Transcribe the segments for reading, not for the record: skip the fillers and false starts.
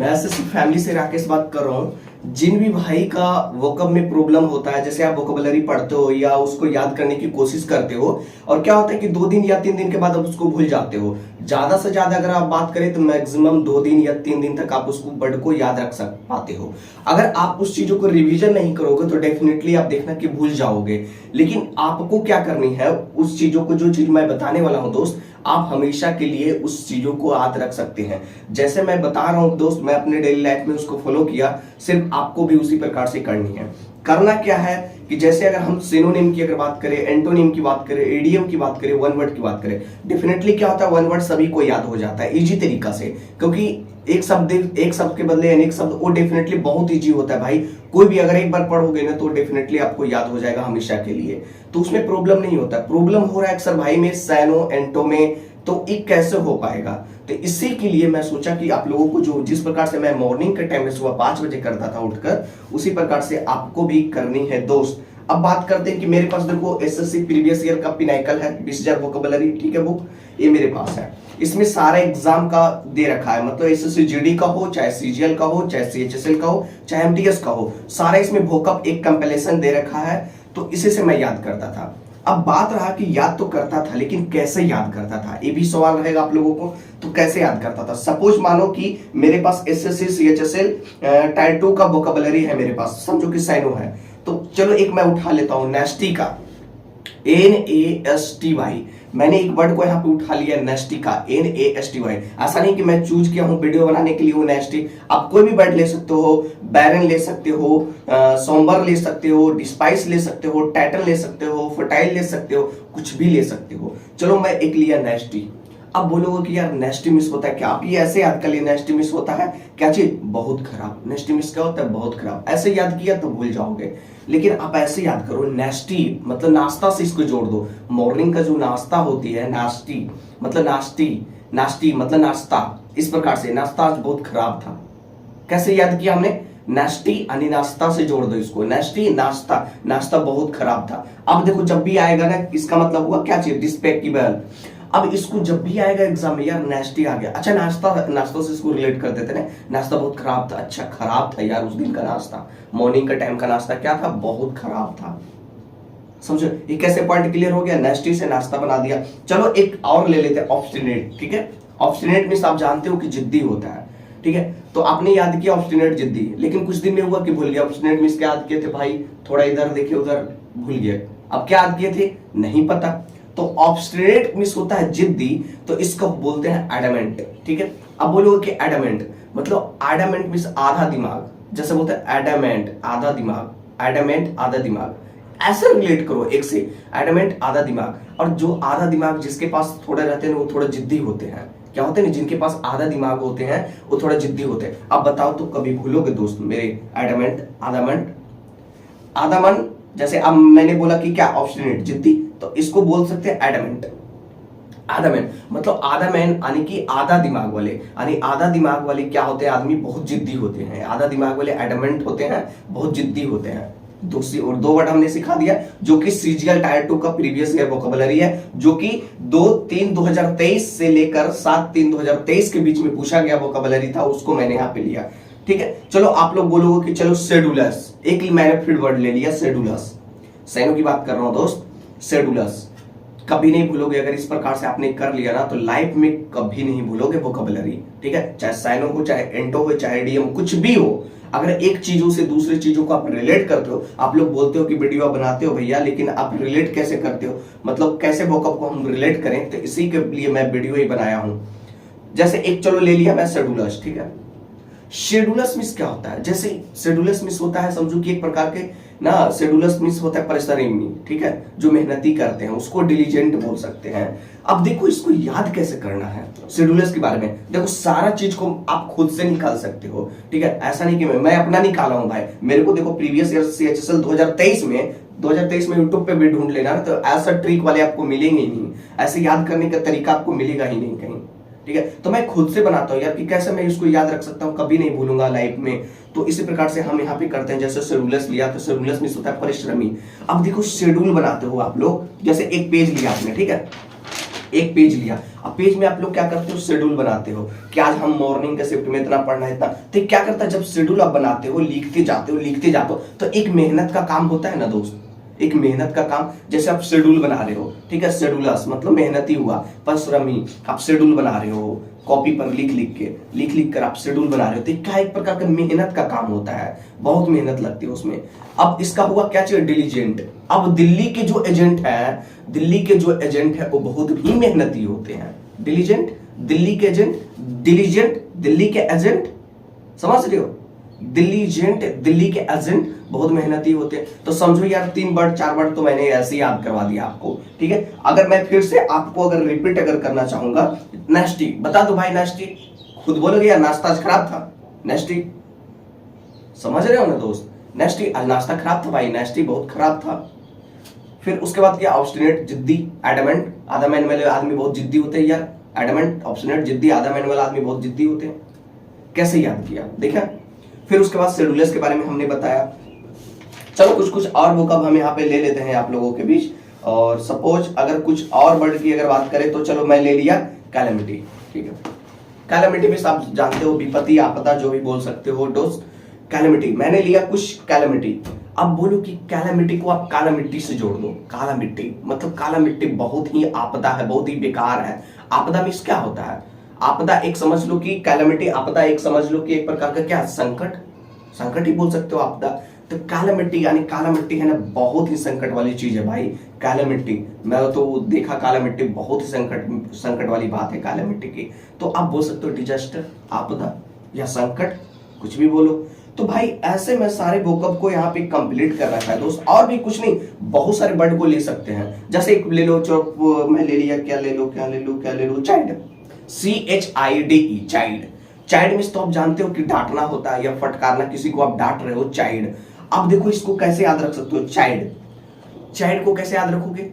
मैं SSC family से राकेश बात कर रहा हूँ। जिन भी भाई का वोकब में प्रॉब्लम होता है, जैसे आप वोकैबुलरी पढ़ते हो या उसको याद करने की कोशिश करते हो और क्या होता है कि 2 दिन या 3 दिन के बाद आप उसको भूल जाते हो। ज्यादा से ज्यादा अगर आप बात करें तो मैक्सिमम 2 दिन या 3 दिन तक आप उसको वर्ड को याद रख पाते हो। अगर आप उस चीजों को रिवीजन नहीं करोगे तो डेफिनेटली आप देखना कि भूल जाओगे। लेकिन आपको क्या करनी है, उस चीजों को, जो चीज मैं बताने वाला हूं दोस्त, आप हमेशा के लिए उस चीजों को याद रख सकते हैं। जैसे मैं बता रहा हूं दोस्त, मैं अपने डेली लाइफ में उसको फॉलो किया, सिर्फ आपको भी उसी प्रकार से करनी है। करना क्या है कि जैसे अगर हम सिनोनिम की अगर बात करें, एंटोनिम की बात करें, इडियम की बात करें, वन वर्ड की बात करें, डेफिनेटली क्या होता है, वन वर्ड सभी को याद हो जाता है इजी तरीका से। क्योंकि एक शब्द के बदले अनेक शब्द, वो डेफिनेटली बहुत इजी होता है भाई। कोई भी अगर एक बार पढ़ोगे ना तो डेफिनेटली आपको याद हो जाएगा हमेशा के लिए, तो उसमें प्रॉब्लम नहीं होता। प्रॉब्लम हो रहा है अक्सर भाई में सैनो एंटो में, तो एक कैसे हो पाएगा। तो इसी के लिए मैं सोचा कि आप लोगों को जो जिस प्रकार से मैं मॉर्निंग के टाइम में सुबह 5 बजे करता था उठकर, उसी प्रकार से आपको भी करनी है दोस्त। अब बात करते हैं कि मेरे पास देखो एसएससी प्रीवियस ईयर का पिनाइकल है 20,000 वोकैबुलरी, ठीक है, बुक ये मेरे पास है। इसमें सारा एग्जाम का दे रखा है, मतलब एसएससी जीडी का हो, चाहे सीजीएल का हो, चाहे सीएचएसएल का हो, चाहे एमटीएस का हो, सारा इसमें वोकैब एक कंपाइलेशन दे रखा है। तो इसी से मैं याद करता था। अब बात रहा कि याद तो करता था, लेकिन कैसे याद करता था, ये भी सवाल रहेगा आप लोगों को। तो कैसे याद करता था, सपोज मानो कि मेरे पास एसएससी सीएचएसएल टायर 2 का वोकैबुलरी है मेरे पास, समझो कि साइनो है। तो चलो एक मैं उठा लेता हूं, नेस्टी का, NASTY। मैंने एक वर्ड को यहाँ पे उठा लिया, नेस्टी का, NASTY। ऐसा नहीं कि मैं चूज किया हूँ वीडियो बनाने के लिए वो नेस्टी। आप कोई भी वर्ड ले सकते हो, बैरन ले सकते हो, सोम्बर ले सकते हो, डिस्पाइस ले सकते हो, टाइटल ले सकते हो, फर्टाइल ले सकते हो, कुछ भी ले सकते हो। चलो मैं एक लिया नेस्टी। अब बोलोगे कि यार नेस्टी मिस होता है क्या, आप ये ऐसे याद कर लिए नेस्टी मिस होता है क्या चीज, बहुत खराब। नेस्टी मिस क्या होता है, बहुत खराब। ऐसे याद किया तो भूल जाओगे, लेकिन आप ऐसे याद करो, नेस्टी मतलब नाश्ता से इसको जोड़ दो। मॉर्निंग का जो नाश्ता होती है, नाश्ती मतलब नाश्ती, नाश्ती मतलब नाश्ता, इस प्रकार से नाश्ता आज बहुत खराब था। कैसे याद किया हमने, नाश्ती यानी नाश्ता से जोड़ दो इसको, नाश्ती नाश्ता, नाश्ता बहुत खराब था। अब देखो जब भी आएगा ना, इसका मतलब हुआ क्या चीज, डिस्पेक्टिबल। अब इसको जब भी आएगा एग्जाम में, यार नेस्टी आ गया, अच्छा नाश्ता से इसको रिलेट कर देते ना, नाश्ता बहुत खराब था, अच्छा खराब था यार उस दिन का नाश्ता, मॉर्निंग का टाइम का नाश्ता क्या था, बहुत खराब था। समझो ये कैसे पॉइंट क्लियर हो गया, नेस्टी से नाश्ता बना दिया। चलो एक और ले लेते हैं, ऑब्स्टिनेट, ठीक है। ऑब्स्टिनेट मींस आप जानते हो कि जिद्दी होता है, ठीक है। तो आपने याद किया ऑब्स्टिनेट जिद्दी, लेकिन कुछ दिन में हुआ कि भूल गया। ऑब्स्टिनेट मींस क्या याद किए थे भाई, थोड़ा इधर देखे उधर भूल गए। अब क्या याद किए थे, नहीं पता। तो ऑब्स्टिनेट मींस होता है जिद्दी, तो इसको बोलते हैं एडमेंट, ठीक है। अब बोलोगे कि एडमेंट मतलब, एडमेंट मींस आधा दिमाग, जैसे बोलते हैं एडमेंट आधा दिमाग, एडमेंट आधा दिमाग, ऐसे रिलेट करो एक से, एडमेंट आधा दिमाग। और जो आधा दिमाग जिसके पास थोड़े रहते हैं वो थोड़ा जिद्दी होते हैं। क्या होते हैं, जिनके पास आधा दिमाग होते हैं वो थोड़ा जिद्दी होते हैं। अब बताओ तो कभी भूलोगे दोस्त मेरे, एडमेंट आधामंट आधामन, जैसे अब मैंने बोला कि क्या, ऑब्स्टिनेट जिद्दी, तो इसको बोल सकते हैं एडमेंट। आधामैन मतलब आधामैन यानी कि आधा दिमाग वाले, यानी आधा दिमाग वाले क्या होते हैं, आदमी बहुत जिद्दी होते हैं। आधा दिमाग वाले एडमेंट होते हैं, बहुत जिद्दी होते हैं। दूसरी और 2 वर्ड हमने सिखा दिया, जो कि सीजीएल टायर 2 का प्रीवियस ईयर वोकैबुलरी है, जो कि 2/3/2023 से लेकर 7/3/2023 के बीच में पूछा गया वोकैबुलरी था, उसको मैंने यहाँ पे लिया, ठीक है। चलो आप लोग बोलोगे कि चलो शेड्यूलस, एक मैंने फिर वर्ड ले लिया शेड्यूलस, सैनो की बात कर रहा हूं दोस्त, शेड्यूलस। कभी नहीं भूलोगे, अगर इस प्रकार से आपने कर लिया ना तो लाइफ में कभी नहीं भूलोगे वोकैबुलरी, ठीक है। चाहे साइनो हो, चाहे एंटो हो, चाहे डीएम, कुछ भी हो। अगर एक चीजों से दूसरी चीजों को आप रिलेट करते हो, आप लोग बोलते हो कि वीडियो बनाते हो भैया, लेकिन आप रिलेट कैसे करते हो, मतलब कैसे वोकैब को हम रिलेट करें, तो इसी के लिए मैं वीडियो ही बनाया हूं। जैसे एक चलो ले लिया मैं शेड्यूलस, ठीक है। शेड्यूलस मिस क्या होता है, जैसे शेड्यूलस मिस होता है, समझो कि एक प्रकार के ना, शेड्यूलस मिस होता है परिश्रमी, ठीक है, जो मेहनती करते हैं उसको डिलीजेंट बोल सकते हैं। अब देखो इसको याद कैसे करना है, शेड्यूलस के बारे में देखो, सारा चीज को आप खुद से निकाल सकते हो, ठीक है। ऐसा नहीं कि मैं अपना निकाला हूं भाई, मेरे को देखो प्रीवियस ईयर सीएचएसएल 2023 में यूट्यूब पे भी ढूंढ लेना, तो ऐसा ट्रिक वाले आपको मिलेंगे ही नहीं, ऐसे याद करने का तरीका आपको मिलेगा ही नहीं कहीं, ठीक है। तो मैं खुद से बनाता हूँ यार कि कैसे मैं इसको याद रख सकता हूँ, कभी नहीं भूलूंगा लाइफ में। तो इसी प्रकार से हम यहाँ पे करते हैं। जैसे शेड्यूलस लिया तो शेड्यूलस मींस होता है परिश्रमी। अब देखो शेड्यूल बनाते हो आप लोग, जैसे एक पेज लिया आपने, ठीक है, एक पेज लिया, अब पेज में आप लोग क्या करते हो, शेड्यूल बनाते हो कि आज हम मॉर्निंग के शिफ्ट में इतना पढ़ना है इतना। तो क्या करता है, जब शेड्यूल आप बनाते हो, लिखते जाते हो, तो एक मेहनत का काम होता है ना दोस्त, एक मेहनत का काम। जैसे आप शेड्यूल बना रहे हो, ठीक है, शेड्यूलर्स मतलब मेहनती हुआ, परिश्रमी, आप शेड्यूल बना रहे हो, कॉपी पर लिख कर आप शेड्यूल बना रहे हो, तो क्या एक प्रकार का मेहनत का काम होता है, बहुत मेहनत लगती है उसमें। अब इसका हुआ क्या चाहिए, डिलीजेंट। अब दिल्ली के जो एजेंट है वो बहुत ही मेहनती होते हैं। डिलीजेंट, दिल्ली के एजेंट, डिलीजेंट, दिल्ली के एजेंट, समझ रहे हो, डिलीजेंट, दिल्ली के एजेंट बहुत मेहनती होते हैं। तो समझो यार 3 वर्ड 4 वर्ड तो मैंने ऐसे ही याद करवा दिया आपको, ठीक है। अगर मैं फिर से आपको अगर रिपीट करना चाहूंगा, नेस्टी बता दो भाई, नेस्टी खुद बोलोगे यार नाश्ता आज खराब था, नेस्टी, समझ रहे हो ना दोस्त, नेस्टी आज नाश्ता खराब था भाई, नेस्टी बहुत खराब था। फिर उसके बाद क्या, ऑब्स्टिनेट, जिद्दी, एडमेंट, आधा मैन वाले आदमी बहुत जिद्दी होते हैं यार, एडमेंट, ऑब्स्टिनेट, जिद्दी, आधा मैन वाला आदमी बहुत जिद्दी होते हैं। कैसे याद किया, देखा। फिर उसके बाद शेड्यूलर्स के बारे में हमने बताया। चलो कुछ और वोकैब हम यहाँ पे ले लेते हैं आप लोगों के बीच। और सपोज अगर कुछ और वर्ड की अगर बात करें तो चलो मैं ले लिया कैलेमिटी, ठीक है। कैलेमिटी में आप जानते हो, विपत्ति, आपदा, जो भी बोल सकते हो दोस्त। कैलेमिटी मैंने लिया कुछ कैलेमिटी। अब बोलो कि कैलेमिटी को आप काला मिट्टी से जोड़ दो। काला मिट्टी मतलब काला मिट्टी बहुत ही आपदा है, बहुत ही बेकार है। आपदा में क्या होता है, आपदा एक समझ लो कि कैलेमिटी, आपदा एक समझ लो कि एक प्रकार का क्या, संकट ही बोल सकते हो आपदा। तो काला मिट्टी यानी काला मिट्टी है ना, बहुत ही संकट वाली चीज है भाई काला मिट्टी। मैं तो देखा काला मिट्टी बहुत ही संकट वाली बात है काला मिट्टी की। तो आप बोल सकते हो डिजास्टर, आपदा या संकट, कुछ भी बोलो। तो भाई ऐसे में सारे वोकैब को यहाँ पे कंप्लीट कर रखा है दोस्त। और भी कुछ नहीं, बहुत सारे वर्ड को ले सकते हैं। जैसे एक ले लो, जो मैं ले लिया, क्या ले लो, child, CHIDE, child. Child means तो आप जानते हो कि डांटना होता है या फटकारना, किसी को आप डांट रहे हो, चाइल्ड। अब देखो इसको कैसे याद रख सकते हो, चाइल्ड को कैसे याद रखोगे,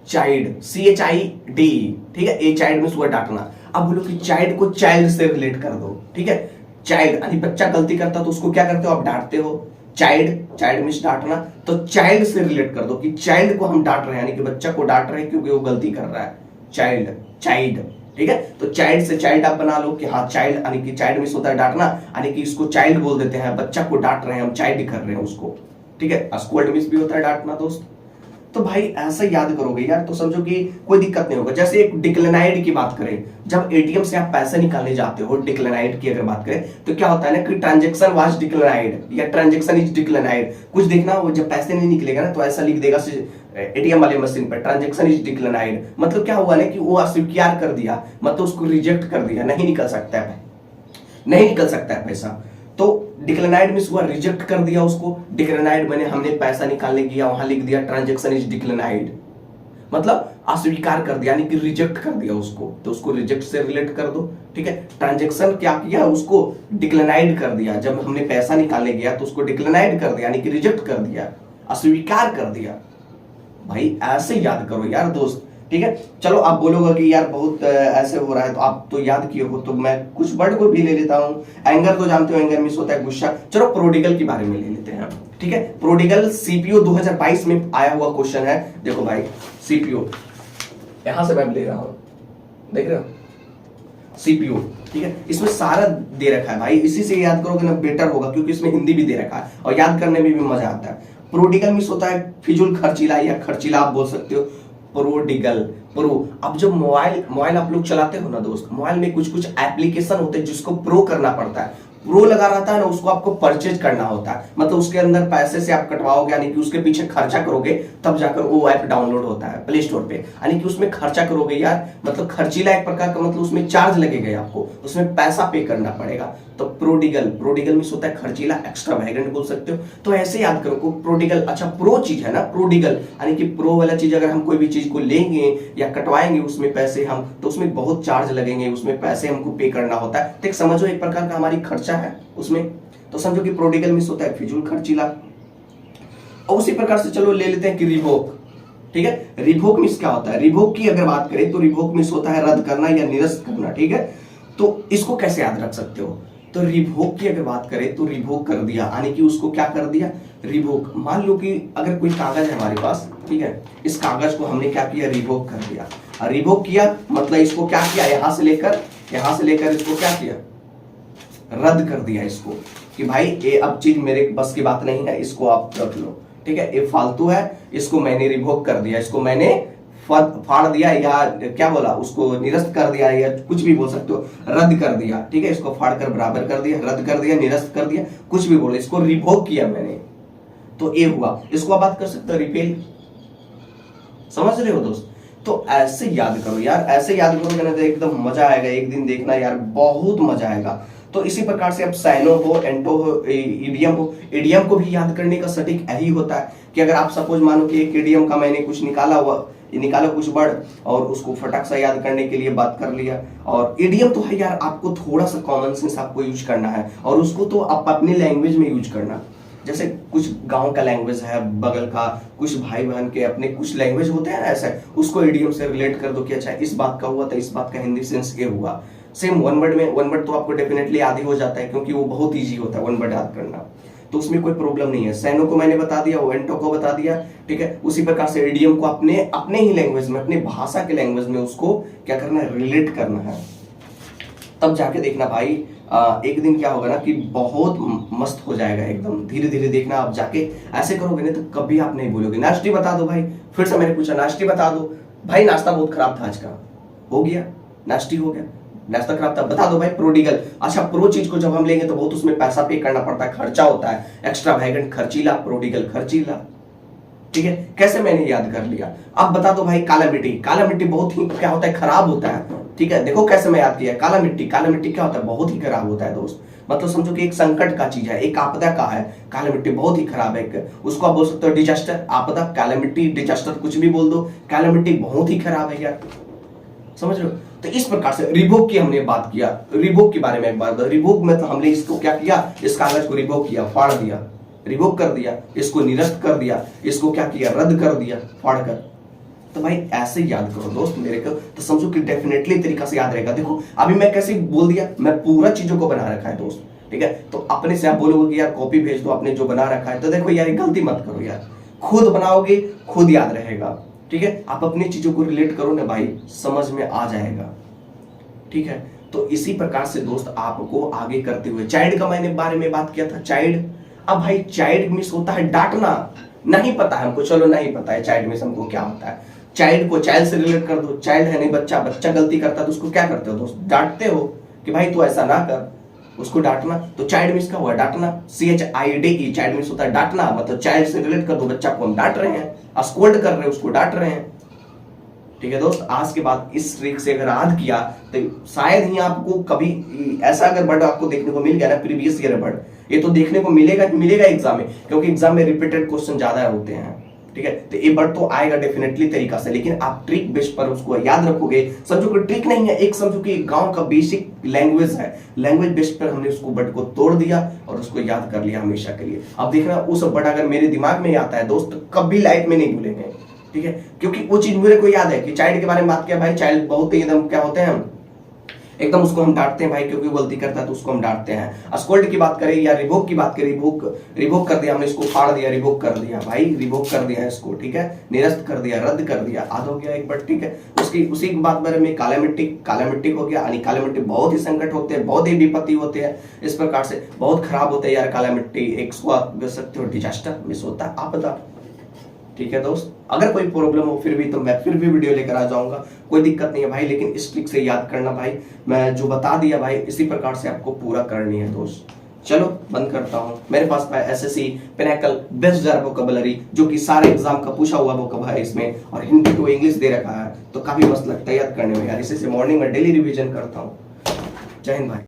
चाइल्ड, CHIDE, ठीक है। ए चाइल्ड मींस हुआ डांटना। अब बोलो कि चाइल्ड को चाइल्ड से रिलेट कर दो, ठीक है। चाइल्ड यानी बच्चा गलती करता तो उसको क्या करते हो, आप डांटते हो। चाइल्ड मींस डांटना, तो चाइल्ड से रिलेट कर दो कि चाइल्ड को हम डांट रहे हैं, यानी कि बच्चा को डांट रहे हैं क्योंकि वो गलती कर रहा है। चाइल्ड, ठीक है। तो चाइल्ड से चाइल्ड आप बना लो कि हाँ चाइल्ड, यानी कि चाइल्ड मींस होता है डांटना, यानी कि इसको चाइल्ड बोल देते हैं, बच्चा को डांट रहे हैं हम, चाइल्ड कर रहे हैं उसको, ठीक है। स्कोल्ड मींस भी होता है डांटना दोस्त। तो भाई ऐसा याद करोगे यार तो समझो कि कोई दिक्कत नहीं होगा। जैसे एक डिक्लेनाइड की बात करें, जब एटीएम से आप पैसे निकालने जाते हो, डिक्लेनाइड की अगर बात करें तो क्या होता है ना कि ट्रांजैक्शन वाज डिक्लेनाइड या ट्रांजैक्शन इज डिक्लेनाइड। कुछ देखना, वो जब पैसे नहीं निकलेगा ना तो ऐसा लिख देगा एटीएम वाले मशीन पर, ट्रांजैक्शन इज डिक्लेनाइड। मतलब क्या हुआ ना कि वो अस्वीकार कर दिया, मतलब उसको रिजेक्ट कर दिया, नहीं निकल सकता है पैसा। तो डिक्लेनाइड मींस हुआ रिजेक्ट कर दिया उसको। डिक्लेनाइड मैंने हमने पैसा निकालने गया, वहां लिख दिया ट्रांजैक्शन इज डिक्लेनाइड, मतलब अस्वीकार कर दिया, यानी कि रिजेक्ट कर दिया उसको। तो उसको रिजेक्ट से रिलेट कर दो, ठीक है। ट्रांजैक्शन क्या किया, उसको डिक्लेनाइड कर दिया। जब हमने पैसा निकालने गया तो उसको डिक्लेनाइड कर दिया, यानी कि रिजेक्ट कर दिया, अस्वीकार कर दिया। भाई ऐसे याद करो यार दोस्त, ठीक है। चलो आप बोलोगे कि यार बहुत ऐसे हो रहा है, तो आप तो याद किए हो, तो मैं कुछ वर्ड को भी ले लेता हूँ। एंगर तो जानते हो, एंगर मींस होता है गुस्सा। चलो प्रोडिगल के बारे में ले लेते हैं, ठीक है। प्रोडिगल सीपीओ 2022 में आया हुआ क्वेश्चन है। देखो भाई सीपीओ, यहां से मैं ले रहा हूं, देख रहे हो सीपीओ, ठीक है। इसमें सारा दे रखा है भाई, इसी से याद करोगे ना बेटर होगा, क्योंकि इसमें हिंदी भी दे रखा है और याद करने में भी मजा आता है। प्रोडिगल मींस होता है फिजूल खर्चीला या खर्चीला आप बोल सकते हो। अब जब मोबाइल आप लोग चलाते हो ना दोस्त, मोबाइल में कुछ एप्लीकेशन होते हैं जिसको प्रो करना पड़ता है। प्रो लगा रहता है ना, उसको आपको परचेज करना होता है, मतलब उसके अंदर पैसे से आप कटवाओगे, यानी कि उसके पीछे खर्चा करोगे तब जाकर वो ऐप डाउनलोड होता है प्ले स्टोर पे, यानी कि उसमें खर्चा करोगे यार, मतलब खर्चीला एक प्रकार का, मतलब उसमें चार्ज लगेगा आपको, उसमें पैसा पे करना पड़ेगा। तो प्रोडिगल में होता है खर्चीला, एक्स्ट्रा वैगेंट बोल सकते हो। तो ऐसे याद करो प्रोडिगल, अच्छा प्रो चीज है ना प्रोडिगल, यानी कि प्रो वाला चीज अगर हम कोई भी चीज को लेंगे या कटवाएंगे उसमें पैसे हम, तो उसमें बहुत चार्ज लगेंगे, उसमें पैसे हमको पे करना होता है। तो समझो एक प्रकार का हमारी खर्चा है उसमें। तो समझो कि प्रोडिगल मींस होता है फिजूल खर्चीला। और उसी प्रकार से चलो ले लेते हैं कि रिवोक, ठीक है। रिवोक मींस क्या होता है, रिवोक की अगर बात करें तो रिवोक मींस होता है रद्द करना या निरस्त करना, ठीक है। तो इसको कैसे याद रख सकते हो, तो रिवोक की अगर बात करें तो रिवोक कर दिया, यानी कि उसको क्या कर दिया, रिवोक, मान लो कि अगर कोई कागज है हमारे पास, ठीक है, इस कागज को हमने क्या किया, रिवोक कर दिया। रिवोक किया मतलब इसको क्या किया, यहां से लेकर इसको क्या किया, रद्द कर दिया इसको, कि भाई ये अब चीज मेरे बस की बात नहीं है, इसको आप रख लो, ठीक है, ये फालतू है, इसको मैंने रिवोक कर दिया, इसको मैंने फाड़ दिया, या क्या बोला, उसको निरस्त कर दिया, या कुछ भी बोल सकते हो, रद्द कर दिया, ठीक है, इसको फाड़ कर बराबर कर दिया, रद्द कर दिया, निरस्त कर दिया, कुछ भी बोलो, इसको रिवोक किया मैंने, तो ये हुआ। इसको आप बात कर सकते हो रिपेल, समझ रहे हो दोस्त। तो ऐसे याद करो यार, ऐसे याद करोगे ना तो एकदम मजा आएगा, एक दिन देखना यार, बहुत मजा आएगा। तो इसी प्रकार से अब साइनो हो, एंटो हो, इडियम हो, इडियम को भी याद करने का सटीक यही होता है कि अगर आप सपोज मानो कि एक इडियम का मैंने कुछ निकाला कुछ वर्ड और उसको फटाक सा याद करने के लिए बात कर लिया, और इडियम तो है यार, आपको थोड़ा सा कॉमन सेंस आपको यूज करना है, और उसको तो आप अपनी लैंग्वेज में यूज करना। जैसे कुछ गांव का लैंग्वेज है, बगल का कुछ भाई बहन के अपने कुछ लैंग्वेज होते हैं ना, ऐसे उसको इडियम से रिलेट कर दो कि अच्छा इस बात का हुआ था, इस बात का हिंदी सेंस ये हुआ। सेम वन वर्ड में, वन वर्ड तो आपको डेफिनेटली याद ही हो जाता है, क्योंकि वो बहुत इजी होता है वन वर्ड याद करना, तो उसमें कोई प्रॉब्लम नहीं है। सैनो को मैंने बता दिया, वेंटो को बता दिया, ठीक है। उसी प्रकार से इडियम को अपने ही लैंग्वेज में, अपने भाषा के लैंग्वेज में उसको क्या करना है, रिलेट करना है। तब जाके देखना भाई एक दिन क्या होगा ना कि बहुत मस्त हो जाएगा एकदम, धीरे धीरे देखना। आप जाके ऐसे करोगे ना तो कभी आप नहीं भूलोगे। नाश्ती बता दो भाई, फिर से मैंने पूछा नाश्ती बता दो भाई, नाश्ता बहुत खराब था आज का, हो गया नाश्ती हो गया, नाश्ता खराब था, बता दो भाई प्रोडिगल। अच्छा, प्रो चीज को जब हम लेंगे तो बहुत उसमें पैसा पे करना पड़ता है, खर्चा होता है, एक्स्ट्रा वैगेंट खर्चीला, प्रोडिगल खर्चीला, ठीक है। कैसे मैंने याद कर लिया, अब बता दो भाई काला मिट्टी। काला मिट्टी बहुत ही क्या होता है, खराब होता है, ठीक है। देखो कैसे मैं याद किया, काला मिट्टी क्या होता है, बहुत ही खराब होता है दोस्त। मतलब समझो कि एक संकट का चीज है, एक आपदा का है, काला मिट्टी बहुत ही खराब है। उसको आप बोल सकते हो डिजास्टर, आपदा, काला मिट्टी, डिजास्टर, कुछ भी बोल दो, काला मिट्टी बहुत ही खराब है यार, समझ रहे हो। तो इस प्रकार से रिवोक की हमने बात किया, रिवोक के बारे में एक बात, रिवोक में तो हमने इसको क्या किया, इस कागज को रिवोक किया, फाड़ दिया, रिवोक कर दिया, इसको निरस्त कर दिया, इसको क्या किया, रद्द कर दिया फाड़ कर। तो भाई ऐसे याद करो दोस्त मेरे को, तो समझो कि डेफिनेटली तरीका से याद रहेगा। देखो अभी मैं कैसे बोल दिया, मैं पूरा चीजों को बना रखा है दोस्त, ठीक है। तो अपने से आप बोलोगे कि यार कॉपी भेज दो आपने जो बना रखा है, तो देखो यार गलती मत करो यार, खुद बनाओगे खुद याद रहेगा, ठीक है। आप अपनी चीजों को रिलेट करो ना भाई, समझ में आ जाएगा, ठीक है। तो इसी प्रकार से दोस्त आपको आगे करते हुए, चाइल्ड का मैंने बारे में बात किया था, चाइल्ड। अब भाई चाइल्ड मिस होता है डांटना, नहीं पता है हमको, चलो नहीं पता है चाइल्ड मिस हमको क्या होता है। चाइल्ड को चाइल्ड से रिलेट कर दो, चाइल्ड है नहीं बच्चा, बच्चा गलती करता है तो उसको क्या करते हो दोस्त, डांटते हो कि भाई तू ऐसा ना कर, उसको डांटना। तो चाइल्ड मिस का हुआ डांटना, CHILD, चाइल्ड मिस होता है डांटना, मतलब चाइल्ड से रिलेट कर दो, बच्चा को हम डांट रहे हैं, स्कोल्ड कर रहे हैं, उसको डांट रहे हैं, ठीक है दोस्त। आज के बाद इस ट्रिक से अगर याद किया तो शायद ही आपको कभी ऐसा अगर वर्ड आपको देखने को मिल गया ना, प्रीवियस ईयर वर्ड, ये तो देखने को मिलेगा एग्जाम में, क्योंकि एग्जाम में रिपीटेड क्वेश्चन ज्यादा होते हैं, ठीक है। तो ये वर्ड तो आएगा डेफिनेटली तरीका से, लेकिन आप ट्रिक बेस पर उसको याद रखोगे। समझो कि ट्रिक नहीं है, एक समझो कि गांव का बेसिक लैंग्वेज है, लैंग्वेज बेस पर हमने उसको वर्ड को तोड़ दिया और उसको याद कर लिया हमेशा के लिए। अब देखना उस वर्ड अगर मेरे दिमाग में आता है दोस्त, कभी लाइफ में नहीं भूलेंगे, ठीक है। क्योंकि वो चीज मेरे को याद है कि चाइल्ड के बारे में बात किया भाई, चाइल्ड बहुत ही एकदम क्या होते हैं, एकदम उसको हम डांटते हैं भाई, क्योंकि गलती करता है तो उसको हम डांटते हैं। स्कोल्ड की बात करें या रिवोक की बात करें, रिवोक कर दिया हमने, इसको फाड़ दिया, रिवोक कर दिया भाई, रिवोक कर दिया इसको, ठीक है, निरस्त कर दिया, रद्द कर दिया, आध हो गया एक बार, ठीक है। उसी की बात बारे में काला मिट्टी हो गया, यानी काला मिट्टी बहुत ही संकट होते हैं, बहुत ही विपत्ति होते हैं, इस प्रकार से बहुत खराब होते हैं यार काला मिट्टी, एक बोल सकते हो डिजास्टर मिस होता है, आपदा, ठीक है दोस्त। अगर कोई प्रॉब्लम हो फिर भी तो मैं फिर भी वीडियो लेकर आ जाऊंगा, कोई दिक्कत नहीं है भाई, लेकिन इस ट्रिक से याद करना भाई, मैं जो बता दिया भाई इसी प्रकार से आपको पूरा करनी है दोस्त। चलो बंद करता हूं। मेरे पास SSC Pinnacle best jar vocabulary, जो कि सारे एग्जाम का पूछा हुआ वोकैब है इसमें, और हिंदी टू इंग्लिश दे रखा है, तो काफी मस्त लगता है याद करने में यार। इसी से मॉर्निंग में डेली रिवीजन करता हूँ। जय हिंद भाई।